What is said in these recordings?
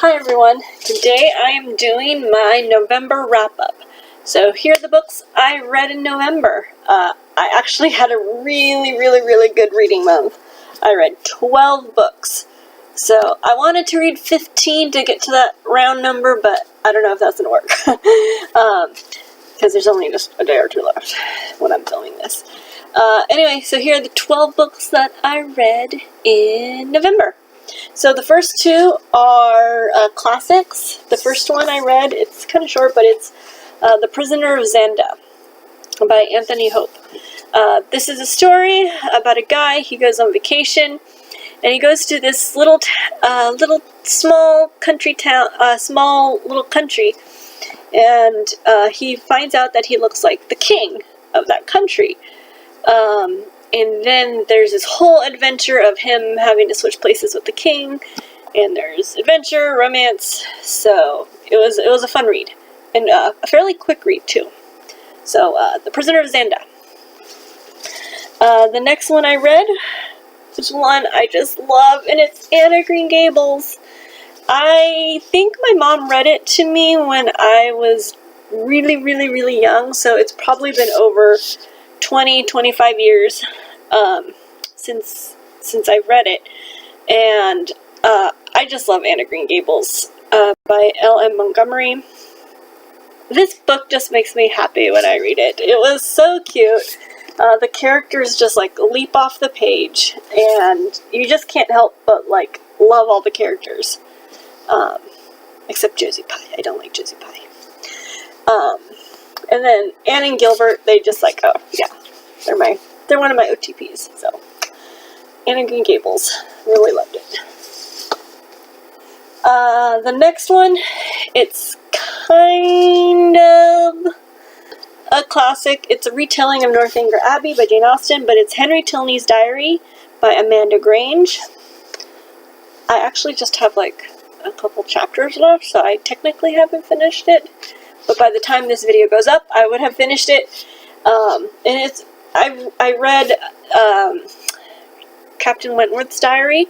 Hi everyone, today I am doing my November wrap-up. So here are the books I read in November. I actually had a really good reading month. I read 12 books. So I wanted to read 15 to get to that round number, but I don't know if that's going to work. Because there's only just a day or two left when I'm filming this. Anyway, so here are the 12 books that I read in November. So the first two are classics. The first one I read, it's kind of short, but it's The Prisoner of Zanda by Anthony Hope. This is a story about a guy. He goes on vacation, and he goes to this little small country town, small little country, and he finds out that he looks like the king of that country. And then there's this whole adventure of him having to switch places with the king, and there's adventure, romance, so it was a fun read, and a fairly quick read too. So, The Prisoner of Zanda. The next one I read, is one I just love, and it's Anne of Green Gables. I think my mom read it to me when I was really young, so it's probably been over 20-25 years since I read it, and I just love Anne of Green Gables by L.M. Montgomery. This book just makes me happy when I read it. It was so cute. The characters just like leap off the page, and you just can't help but like love all the characters, except Josie Pye. I don't like Josie Pye. And then Anne and Gilbert, they just like, oh yeah, they're one of my OTPs. So Anne of Green Gables, really loved it. The next one, it's kind of a classic. It's a retelling of Northanger Abbey by Jane Austen, but it's Henry Tilney's Diary by Amanda Grange. I actually just have like a couple chapters left, so I technically haven't finished it. But by the time this video goes up, I would have finished it. And I read Captain Wentworth's Diary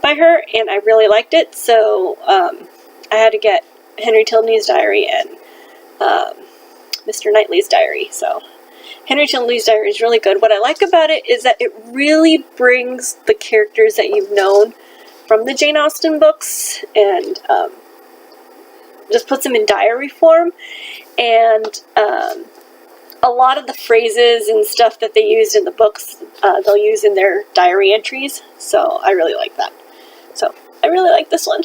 by her, and I really liked it. So I had to get Henry Tilney's Diary and Mr. Knightley's Diary. So Henry Tilney's Diary is really good. What I like about it is that it really brings the characters that you've known from the Jane Austen books, and just puts them in diary form, and a lot of the phrases and stuff that they used in the books, they'll use in their diary entries, so I really like that. So, I really like this one.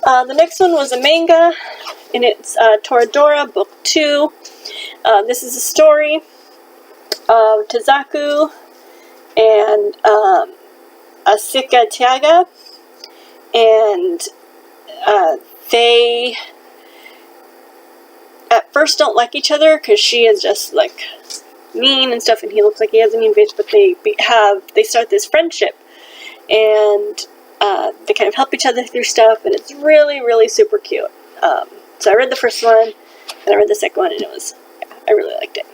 The next one was a manga, and it's Toradora, Book 2. This is a story of Tazaku and Asika Tiaga, and they at first don't like each other because she is just like mean and stuff, and he looks like he has a mean face, but they start this friendship, and they kind of help each other through stuff, and it's really super cute. So I read the first one, and I read the second one, and I really liked it.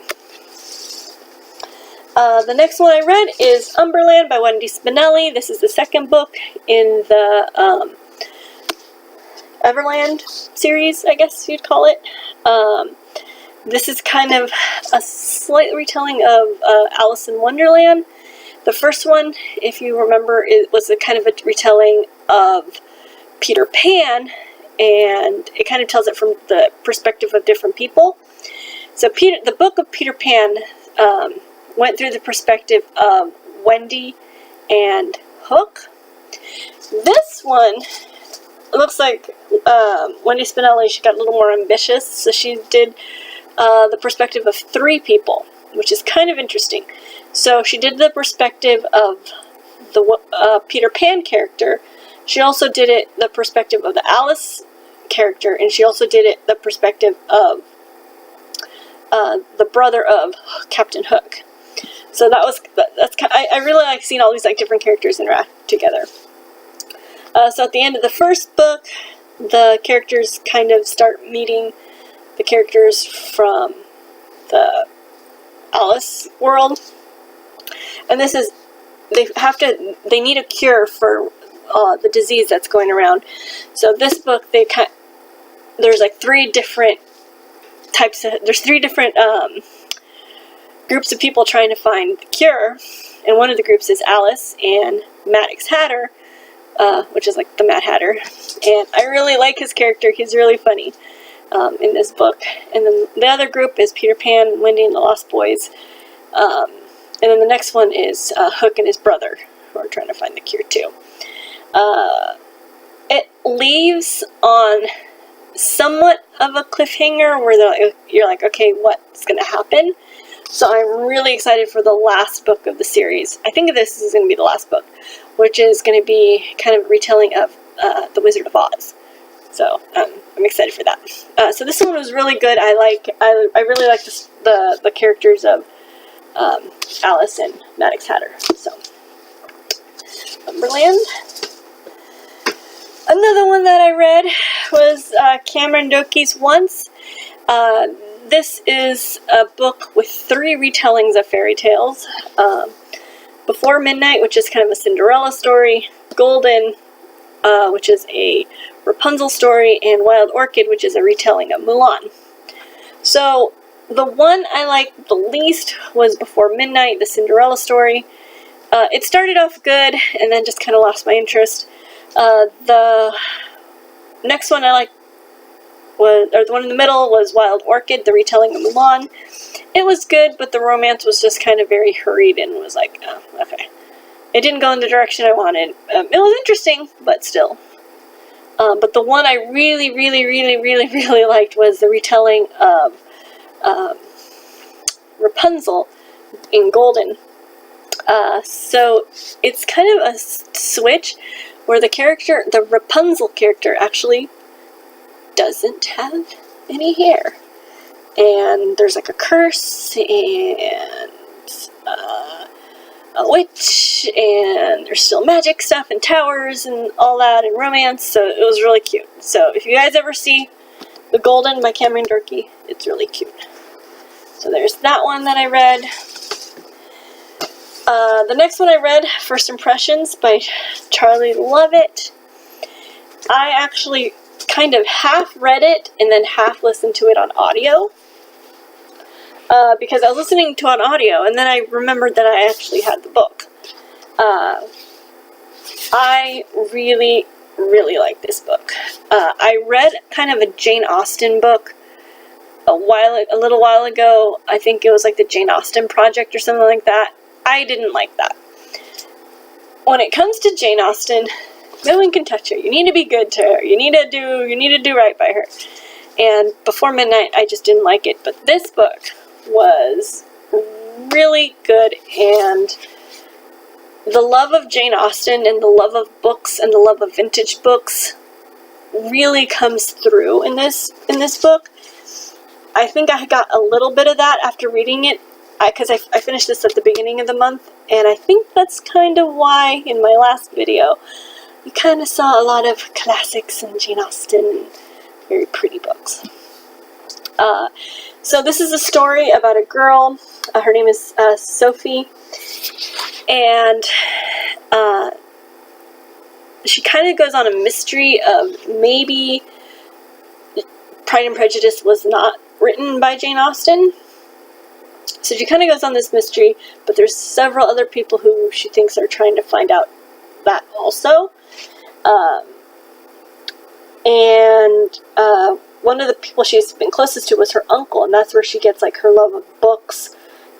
The next one I read is Umberland by Wendy Spinelli. This is the second book in the Everland series, I guess you'd call it. This is kind of a slight retelling of Alice in Wonderland. The first one, if you remember, it was a kind of a retelling of Peter Pan, and it kind of tells it from the perspective of different people. So the book of Peter Pan went through the perspective of Wendy and Hook. This one, it looks like Wendy Spinelli, she got a little more ambitious, so she did the perspective of 3 people, which is kind of interesting. So she did the perspective of the Peter Pan character. She also did the perspective of the Alice character, and she also did the perspective of the brother of Captain Hook. So that's kind of, I really like seeing all these like different characters interact together. So at the end of the first book, the characters kind of start meeting the characters from the Alice world. And this is, they need a cure for the disease that's going around. So this book, there's like three different groups of people trying to find the cure, and one of the groups is Alice and Maddox Hatter, which is like the Mad Hatter, and I really like his character. He's really funny in this book. And then the other group is Peter Pan, Wendy, and the Lost Boys, and then the next one is Hook and his brother, who are trying to find the cure too. It leaves on somewhat of a cliffhanger where you're like, okay, what's going to happen? So I'm really excited for the last book of the series. I think this is going to be the last book, which is going to be kind of a retelling of The Wizard of Oz. So I'm excited for that. So this one was really good. I really like the characters of Alice and Maddox Hatter. So Lumberland. Another one that I read was Cameron Doki's Once. This is a book with 3 retellings of fairy tales. Before Midnight, which is kind of a Cinderella story, Golden, which is a Rapunzel story, and Wild Orchid, which is a retelling of Mulan. So the one I liked the least was Before Midnight, the Cinderella story. It started off good and then just kind of lost my interest. The next one I liked the one in the middle was Wild Orchid, the retelling of Mulan. It was good, but the romance was just kind of very hurried and was like, oh, okay. It didn't go in the direction I wanted. It was interesting, but still. But the one I really liked was the retelling of Rapunzel in Golden. So it's kind of a switch where the Rapunzel character actually doesn't have any hair. And there's like a curse and a witch, and there's still magic stuff and towers and all that and romance, so it was really cute. So if you guys ever see The Golden by Cameron Doki, it's really cute. So there's that one that I read. The next one I read, First Impressions by Charlie Lovett. I actually kind of half read it and then half listened to it on audio. Because I was listening to it on audio and then I remembered that I actually had the book. I really like this book. I read kind of a Jane Austen book a little while ago. I think it was like the Jane Austen Project or something like that. I didn't like that. When it comes to Jane Austen, no one can touch her. You need to be good to her. You need to do right by her. And Before Midnight, I just didn't like it. But this book was really good, and the love of Jane Austen and the love of books and the love of vintage books really comes through in this book. I think I got a little bit of that after reading it, because I finished this at the beginning of the month, and I think that's kind of why in my last video you kind of saw a lot of classics and Jane Austen and very pretty books. So this is a story about a girl. Her name is Sophie, and she kind of goes on a mystery of maybe Pride and Prejudice was not written by Jane Austen. So she kind of goes on this mystery, but there's several other people who she thinks are trying to find out that also. One of the people she's been closest to was her uncle, and that's where she gets like her love of books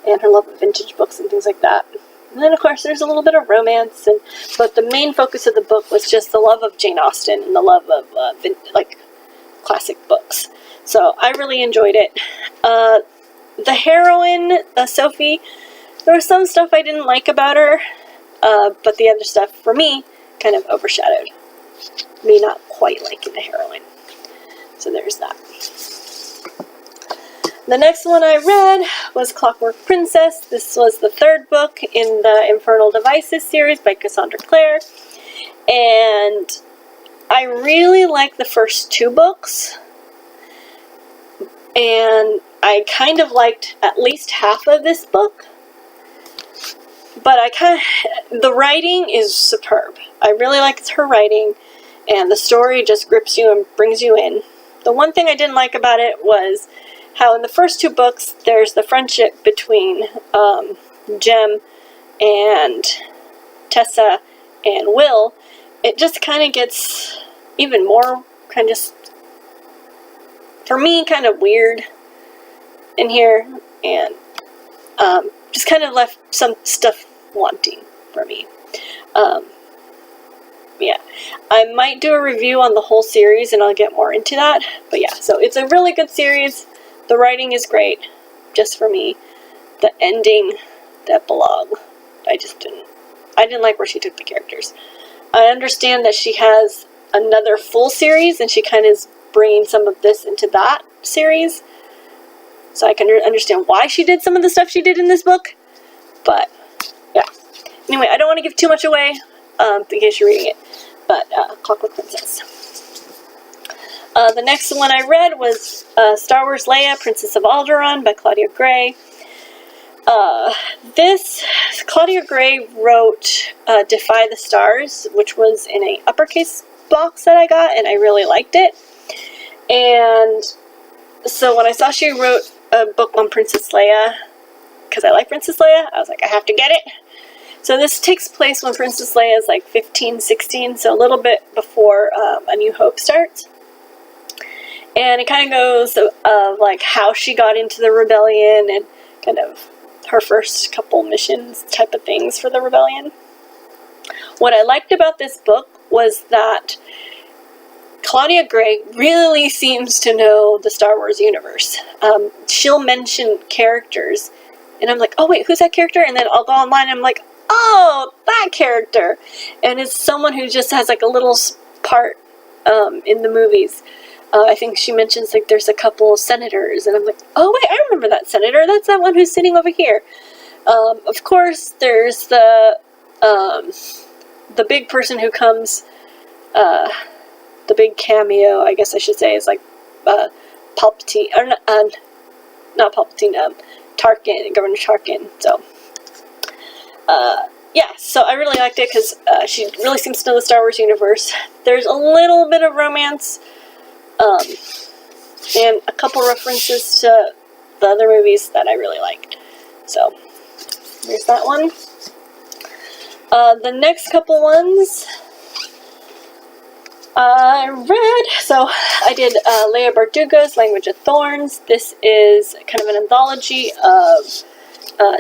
and her love of vintage books and things like that. And then of course there's a little bit of romance, but the main focus of the book was just the love of Jane Austen and the love of classic books. So I really enjoyed it. The heroine, Sophie, there was some stuff I didn't like about her, but the other stuff for me kind of overshadowed me not quite liking the heroine. So there's that. The next one I read was Clockwork Princess. This was the 3rd book in the Infernal Devices series by Cassandra Clare. And I really liked the first 2 books. And I kind of liked at least half of this book. but the writing is superb. I really like her writing, and the story just grips you and brings you in. The one thing I didn't like about it was how in the first 2 books, there's the friendship between Jem and Tessa and Will. It just kind of gets even more kind of, for me, kind of weird in here, and just kind of left some stuff wanting for me. Yeah, I might do a review on the whole series, and I'll get more into that. But yeah, so it's a really good series. The writing is great, just for me. The ending, the epilogue, I didn't like where she took the characters. I understand that she has another full series, and she kind of is bringing some of this into that series. So I can understand why she did some of the stuff she did in this book. But, yeah. Anyway, I don't want to give too much away, in case you're reading it. But, Clockwork Princess. The next one I read was Star Wars Leia, Princess of Alderaan by Claudia Gray. Claudia Gray wrote Defy the Stars, which was in an uppercase box that I got, and I really liked it. And so when I saw she wrote a book on Princess Leia, because I like Princess Leia, I was like, I have to get it. So this takes place when Princess Leia is like 15, 16, so a little bit before A New Hope starts. And it kind of goes of like how she got into the rebellion and kind of her first couple missions type of things for the rebellion. What I liked about this book was that Claudia Gray really seems to know the Star Wars universe. She'll mention characters, and I'm like, oh wait, who's that character? And then I'll go online and I'm like, oh, that character. And it's someone who just has like a little part in the movies. I think she mentions like there's a couple of senators, and I'm like, oh wait, I remember that senator. That's that one who's sitting over here. Of course, there's the big person who comes, the big cameo, I guess I should say, is like Palpatine, or not Palpatine, Tarkin, Governor Tarkin. So, yeah, so I really liked it because she really seems to know the Star Wars universe. There's a little bit of romance. And a couple references to the other movies that I really liked. So, there's that one. The next couple ones I read. So, I did Leia Bardugo's Language of Thorns. This is kind of an anthology of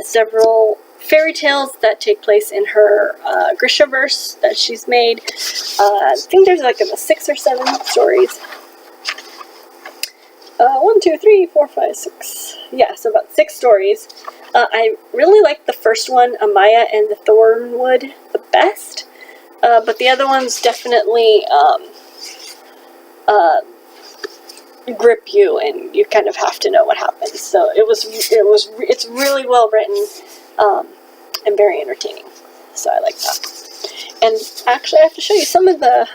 several fairy tales that take place in her Grishaverse that she's made. I think there's like 6 or 7 stories. 1, 2, 3, 4, 5, 6. Yeah, so about 6 stories. I really liked the first one, Amaya and the Thornwood, the best. But the other ones definitely grip you, and you kind of have to know what happens. So it's really well written and very entertaining. So I like that. And actually, I have to show you some of the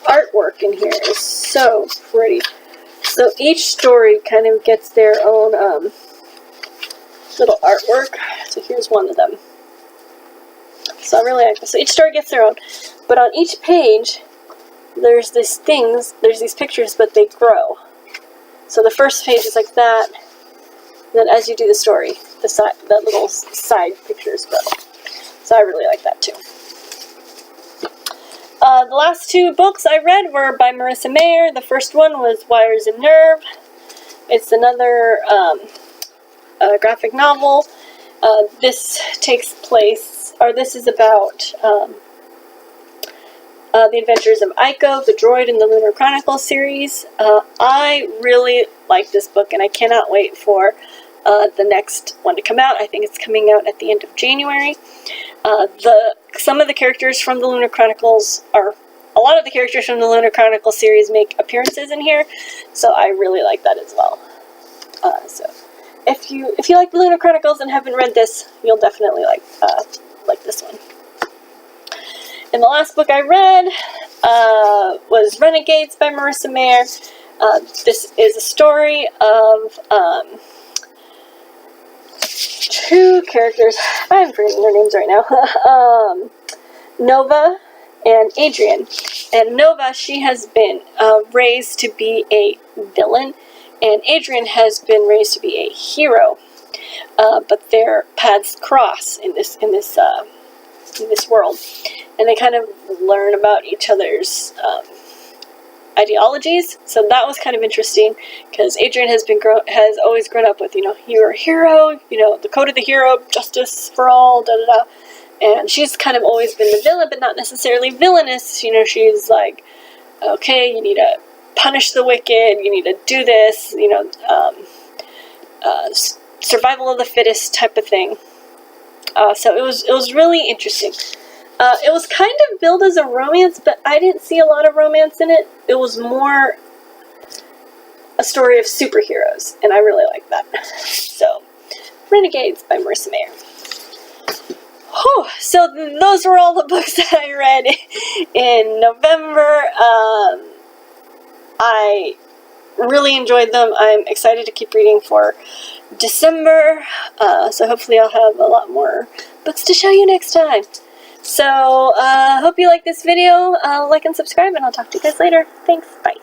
artwork in here is so pretty. So each story kind of gets their own little artwork. So here's one of them. So I really like this. So each story gets their own. But on each page, there's these pictures, but they grow. So the first page is like that. And then as you do the story, the little side pictures grow. So I really like that too. The last 2 books I read were by Marissa Mayer. The first one was Wires and Nerve. It's another graphic novel. This takes place, or this is about the adventures of Aiko, the droid in the Lunar Chronicles series. I really like this book, and I cannot wait for the next one to come out. I think it's coming out at the end of January. Some of the characters from the Lunar Chronicles a lot of the characters from the Lunar Chronicles series make appearances in here, so I really like that as well. So if you like the Lunar Chronicles and haven't read this, you'll definitely like this one. And the last book I read was Renegades by Marissa Mayer. This is a story of two characters. I'm forgetting their names right now. Nova and Adrian. And Nova, she has been raised to be a villain, and Adrian has been raised to be a hero. But their paths cross in this world, and they kind of learn about each other's ideologies. So that was kind of interesting, because Adrian has always grown up with, you're a hero, the code of the hero, justice for all, da da da. And she's kind of always been the villain, but not necessarily villainous. She's like, okay, you need to punish the wicked, you need to do this, survival of the fittest type of thing. So it was really interesting. It was kind of billed as a romance, but I didn't see a lot of romance in it. It was more a story of superheroes, and I really like that. So, Renegades by Marissa Mayer. Whew, so those were all the books that I read in November. I really enjoyed them. I'm excited to keep reading for December. So hopefully I'll have a lot more books to show you next time. So, hope you like this video. Like and subscribe, and I'll talk to you guys later. Thanks. Bye.